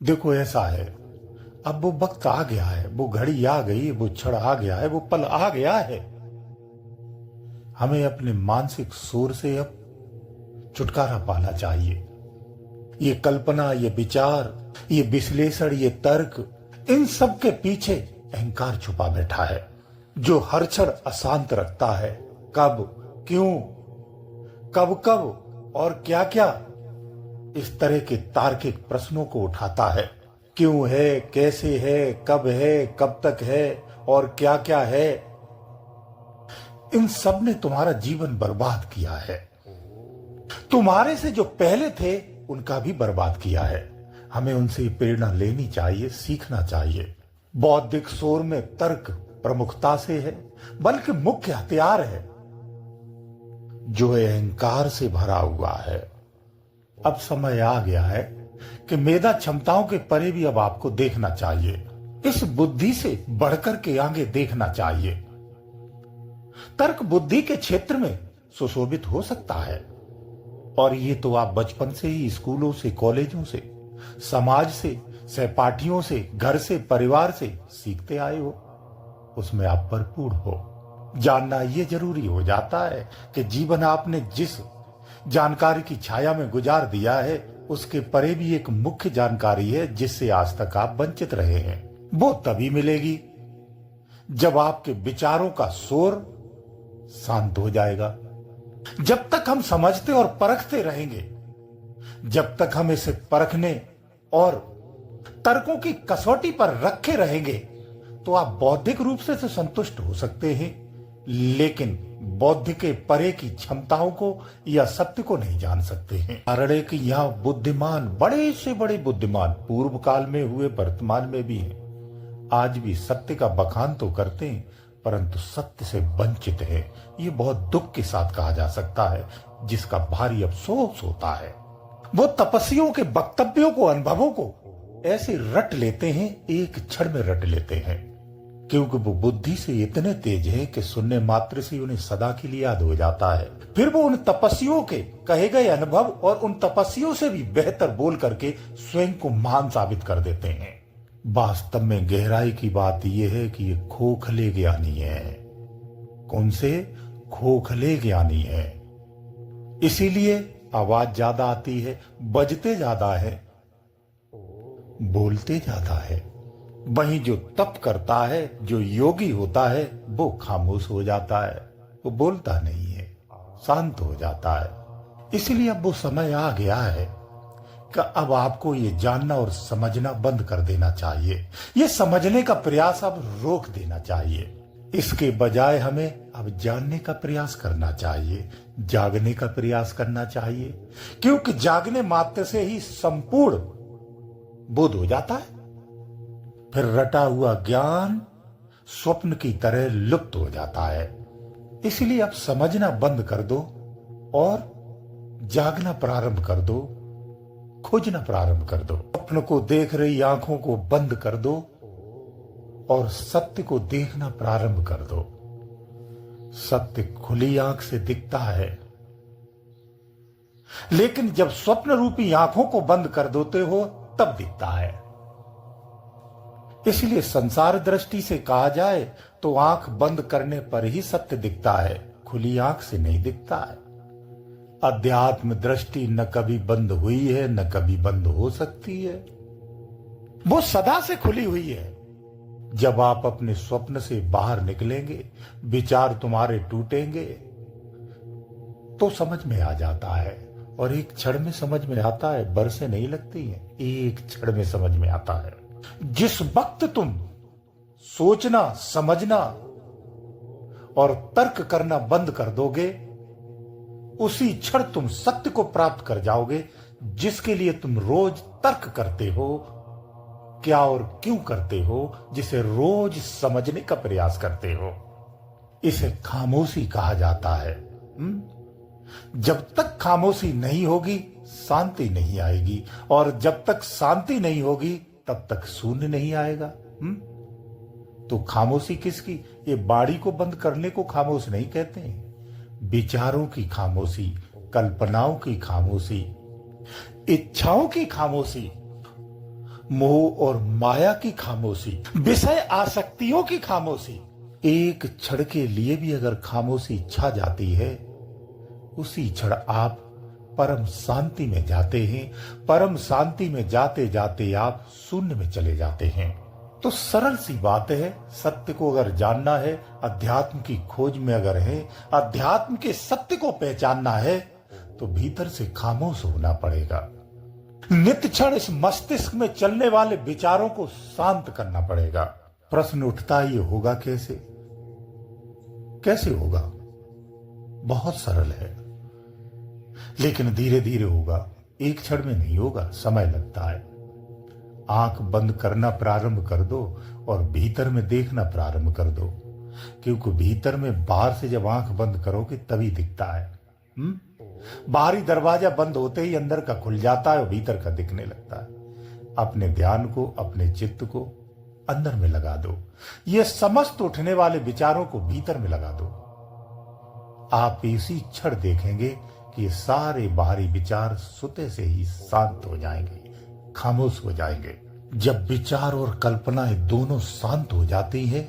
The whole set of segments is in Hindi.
देखो ऐसा है, अब वो वक्त आ गया है, वो घड़ी आ गई, वो क्षण आ गया है, वो पल आ गया है। हमें अपने मानसिक शोर से अब छुटकारा पाना चाहिए। ये कल्पना, ये विचार, ये विश्लेषण, ये तर्क, इन सब के पीछे अहंकार छुपा बैठा है, जो हर क्षण अशांत रखता है। कब, क्यों, कब कब और क्या क्या, इस तरह के तार्किक प्रश्नों को उठाता है। क्यों है, कैसे है, कब तक है और क्या क्या है। इन सब ने तुम्हारा जीवन बर्बाद किया है। तुम्हारे से जो पहले थे उनका भी बर्बाद किया है। हमें उनसे प्रेरणा लेनी चाहिए, सीखना चाहिए। बौद्धिक शोर में तर्क प्रमुखता से है, बल्कि मुख्य हथियार है, जो अहंकार से भरा हुआ है। अब समय आ गया है कि मेधा क्षमताओं के परे भी अब आपको देखना चाहिए। इस बुद्धि से बढ़कर के आगे देखना चाहिए। तर्क बुद्धि के क्षेत्र में सुशोभित हो सकता है, और ये तो आप बचपन से ही स्कूलों से, कॉलेजों से, समाज से, सहपाठियों से, घर से, परिवार से सीखते आए हो। उसमें आप भरपूर हो। जानना ये जरूरी हो जाता है कि जीवन आपने जिस जानकारी की छाया में गुजार दिया है, उसके परे भी एक मुख्य जानकारी है जिससे आज तक आप वंचित रहे हैं। वो तभी मिलेगी जब आपके विचारों का शोर शांत हो जाएगा। जब तक हम समझते और परखते रहेंगे, जब तक हम इसे परखने और तर्कों की कसौटी पर रखे रहेंगे, तो आप बौद्धिक रूप से तो संतुष्ट हो सकते हैं, लेकिन बौद्ध के परे की क्षमताओं को या सत्य को नहीं जान सकते हैं। कारण है कि यहां बुद्धिमान, बड़े से बड़े बुद्धिमान पूर्व काल में हुए, वर्तमान में भी हैं। आज भी सत्य का बखान तो करते हैं, परंतु सत्य से वंचित है। ये बहुत दुख के साथ कहा जा सकता है, जिसका भारी अफसोस होता है। वो तपस्वियों के वक्तव्यों को, अनुभवों को ऐसे रट लेते हैं, एक क्षण में रट लेते हैं, क्योंकि वो बुद्धि से इतने तेज है कि सुनने मात्र से उन्हें सदा के लिए याद हो जाता है। फिर वो उन तपस्वियों के कहे गए अनुभव और उन तपस्वियों से भी बेहतर बोल करके स्वयं को महान साबित कर देते हैं। वास्तव में गहराई की बात यह है कि ये खोखले ज्ञानी है। कौन से? खोखले ज्ञानी है। इसीलिए आवाज ज्यादा आती है, बजते ज्यादा है, बोलते ज्यादा है। वहीं जो तप करता है, जो योगी होता है, वो खामोश हो जाता है, वो बोलता नहीं है, शांत हो जाता है। इसलिए अब वो समय आ गया है कि अब आपको ये जानना और समझना बंद कर देना चाहिए। ये समझने का प्रयास अब रोक देना चाहिए। इसके बजाय हमें अब जानने का प्रयास करना चाहिए, जागने का प्रयास करना चाहिए, क्योंकि जागने मात्र से ही संपूर्ण बोध हो जाता है। फिर रटा हुआ ज्ञान स्वप्न की तरह लुप्त हो जाता है। इसलिए अब समझना बंद कर दो और जागना प्रारंभ कर दो, खोजना प्रारंभ कर दो। स्वप्न को देख रही आंखों को बंद कर दो और सत्य को देखना प्रारंभ कर दो। सत्य खुली आंख से दिखता है, लेकिन जब स्वप्न रूपी आंखों को बंद कर देते हो तब दिखता है। इसलिए संसार दृष्टि से कहा जाए तो आंख बंद करने पर ही सत्य दिखता है, खुली आंख से नहीं दिखता है। अध्यात्म दृष्टि न कभी बंद हुई है, न कभी बंद हो सकती है। वो सदा से खुली हुई है। जब आप अपने स्वप्न से बाहर निकलेंगे, विचार तुम्हारे टूटेंगे, तो समझ में आ जाता है। और एक क्षण में समझ में आता है, बरसें नहीं लगती हैं, एक क्षण में समझ में आता है। जिस वक्त तुम सोचना, समझना और तर्क करना बंद कर दोगे, उसी क्षण तुम सत्य को प्राप्त कर जाओगे, जिसके लिए तुम रोज तर्क करते हो, क्या और क्यों करते हो, जिसे रोज समझने का प्रयास करते हो। इसे खामोशी कहा जाता है। जब तक खामोशी नहीं होगी, शांति नहीं आएगी, और जब तक शांति नहीं होगी, तब तक शून्य नहीं आएगा। तो खामोशी किसकी? ये बाड़ी को बंद करने को खामोश नहीं कहते हैं। विचारों की खामोशी, कल्पनाओं की खामोशी, इच्छाओं की खामोशी, मोह और माया की खामोशी, विषय आसक्तियों की खामोशी। एक क्षण के लिए भी अगर खामोशी छा जाती है, उसी क्षण आप परम शांति में जाते हैं। परम शांति में जाते जाते आप शून्य में चले जाते हैं। तो सरल सी बात है, सत्य को अगर जानना है, अध्यात्म की खोज में अगर है, अध्यात्म के सत्य को पहचानना है, तो भीतर से खामोश होना पड़ेगा। नित्य क्षण इस मस्तिष्क में चलने वाले विचारों को शांत करना पड़ेगा। प्रश्न उठता ये होगा कैसे? कैसे होगा? बहुत सरल है, लेकिन धीरे धीरे होगा। एक क्षण में नहीं होगा, समय लगता है। आंख बंद करना प्रारंभ कर दो और भीतर में देखना प्रारंभ कर दो, क्योंकि भीतर में बाहर से जब आंख बंद करोगे तभी दिखता है। बाहरी दरवाजा बंद होते ही अंदर का खुल जाता है और भीतर का दिखने लगता है। अपने ध्यान को, अपने चित्त को अंदर में लगा दो। ये समस्त उठने वाले विचारों को भीतर में लगा दो। आप इसी क्षण देखेंगे कि ये सारे बाहरी विचार सुते से ही शांत हो जाएंगे, खामोश हो जाएंगे। जब विचार और कल्पनाएं दोनों शांत हो जाती है,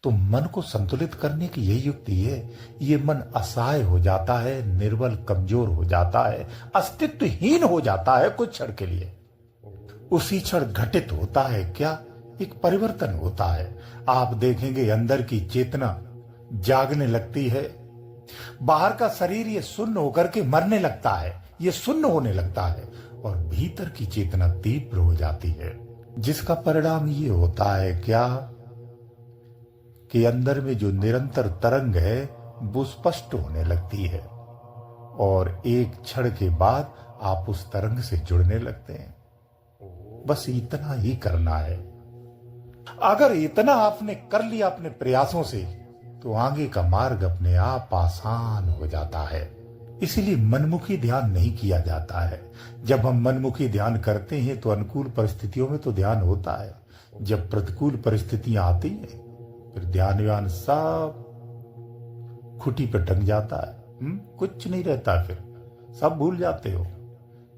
तो मन को संतुलित करने की यही युक्ति है। ये मन असहाय हो जाता है, निर्बल, कमजोर हो जाता है, अस्तित्वहीन हो जाता है कुछ क्षण के लिए। उसी क्षण घटित होता है क्या? एक परिवर्तन होता है। आप देखेंगे अंदर की चेतना जागने लगती है। बाहर का शरीर ये शून्य होकर के मरने लगता है, ये शून्य होने लगता है, और भीतर की चेतना तीव्र हो जाती है, जिसका परिणाम ये होता है क्या कि अंदर में जो निरंतर तरंग है वो स्पष्ट होने लगती है, और एक क्षण के बाद आप उस तरंग से जुड़ने लगते हैं। बस इतना ही करना है। अगर इतना आपने कर लिया अपने प्रयासों से, तो आगे का मार्ग अपने आप आसान हो जाता है। इसीलिए मनमुखी ध्यान नहीं किया जाता है। जब हम मनमुखी ध्यान करते हैं तो अनुकूल परिस्थितियों में तो ध्यान होता है। जब प्रतिकूल परिस्थितियां आती हैं, फिर ध्यान व्यान सब खुटी पे टंग जाता है। कुछ नहीं रहता, फिर सब भूल जाते हो।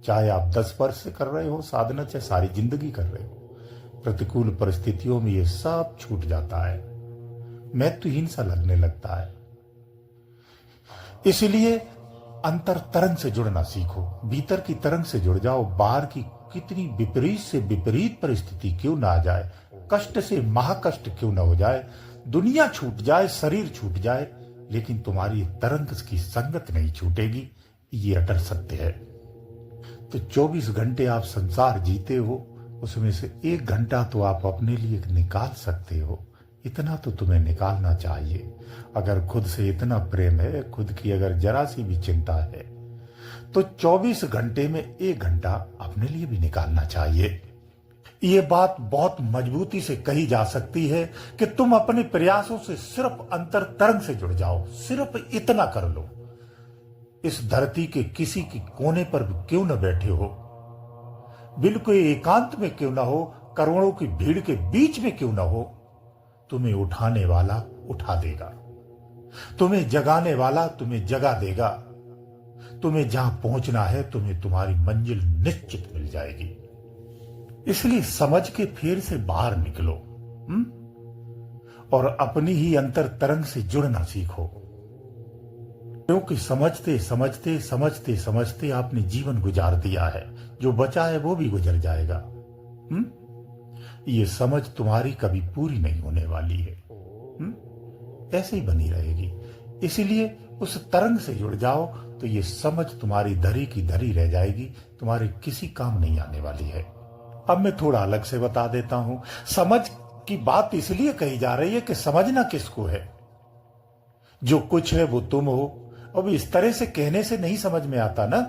चाहे आप 10 वर्ष से कर रहे हो साधना, चाहे सारी जिंदगी कर रहे हो, प्रतिकूल परिस्थितियों में ये सब छूट जाता है, महत्वहीन सा लगने लगता है। इसलिए अंतर तरंग से जुड़ना सीखो, भीतर की तरंग से जुड़ जाओ। बाहर की कितनी विपरीत से विपरीत परिस्थिति क्यों ना आ जाए, कष्ट से महाकष्ट क्यों ना हो जाए, दुनिया छूट जाए, शरीर छूट जाए, लेकिन तुम्हारी तरंग की संगत नहीं छूटेगी। ये अटल सत्य है। तो 24 घंटे आप संसार जीते हो, उसमें से 1 घंटा तो आप अपने लिए निकाल सकते हो। इतना तो तुम्हें निकालना चाहिए। अगर खुद से इतना प्रेम है, खुद की अगर जरा सी भी चिंता है, तो 24 घंटे में 1 घंटा अपने लिए भी निकालना चाहिए। ये बात बहुत मजबूती से कही जा सकती है कि तुम अपने प्रयासों से सिर्फ अंतर तरंग से जुड़ जाओ, सिर्फ इतना कर लो। इस धरती के किसी के कोने पर भी क्यों न बैठे हो, बिल्कुल एकांत में क्यों ना हो, करोड़ों की भीड़ के बीच में क्यों ना हो, तुम्हें उठाने वाला उठा देगा, तुम्हें जगाने वाला तुम्हें जगा देगा। तुम्हें जहां पहुंचना है, तुम्हें तुम्हारी मंजिल निश्चित मिल जाएगी। इसलिए समझ के फेर से बाहर निकलो और अपनी ही अंतर तरंग से जुड़ना सीखो, क्योंकि समझते समझते समझते समझते आपने जीवन गुजार दिया है। जो बचा है वो भी गुजर जाएगा। ये समझ तुम्हारी कभी पूरी नहीं होने वाली है, ऐसे ही बनी रहेगी। इसीलिए उस तरंग से जुड़ जाओ, तो ये समझ तुम्हारी धरी की धरी रह जाएगी, तुम्हारे किसी काम नहीं आने वाली है। अब मैं थोड़ा अलग से बता देता हूं। समझ की बात इसलिए कही जा रही है कि समझना किसको है? जो कुछ है वो तुम हो। अब इस तरह से कहने से नहीं समझ में आता ना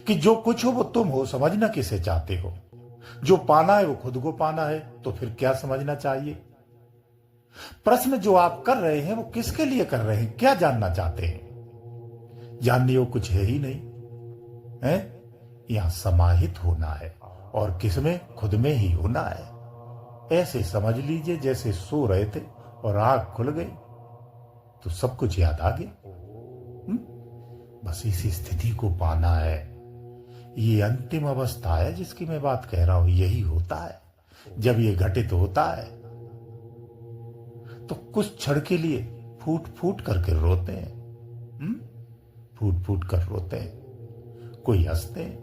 कि जो कुछ हो वो तुम हो। समझना किसे चाहते हो? जो पाना है वो खुद को पाना है, तो फिर क्या समझना चाहिए? प्रश्न जो आप कर रहे हैं वो किसके लिए कर रहे हैं? क्या जानना चाहते हैं? जानने को कुछ है ही नहीं है। यहां समाहित होना है, और किसमें? खुद में ही होना है। ऐसे समझ लीजिए जैसे सो रहे थे और आंख खुल गई तो सब कुछ याद आ गया। बस इसी स्थिति को पाना है। ये अंतिम अवस्था है जिसकी मैं बात कह रहा हूं। यही होता है जब ये घटित होता है तो कुछ क्षण के लिए फूट फूट करके रोते हैं। फूट फूट कर रोते हैं, कोई हंसते हैं।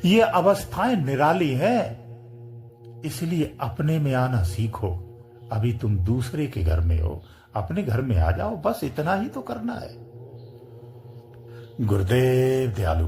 ये अवस्थाएं निराली हैं, इसलिए अपने में आना सीखो। अभी तुम दूसरे के घर में हो, अपने घर में आ जाओ, बस इतना ही तो करना है। गुरुदेव दयालु।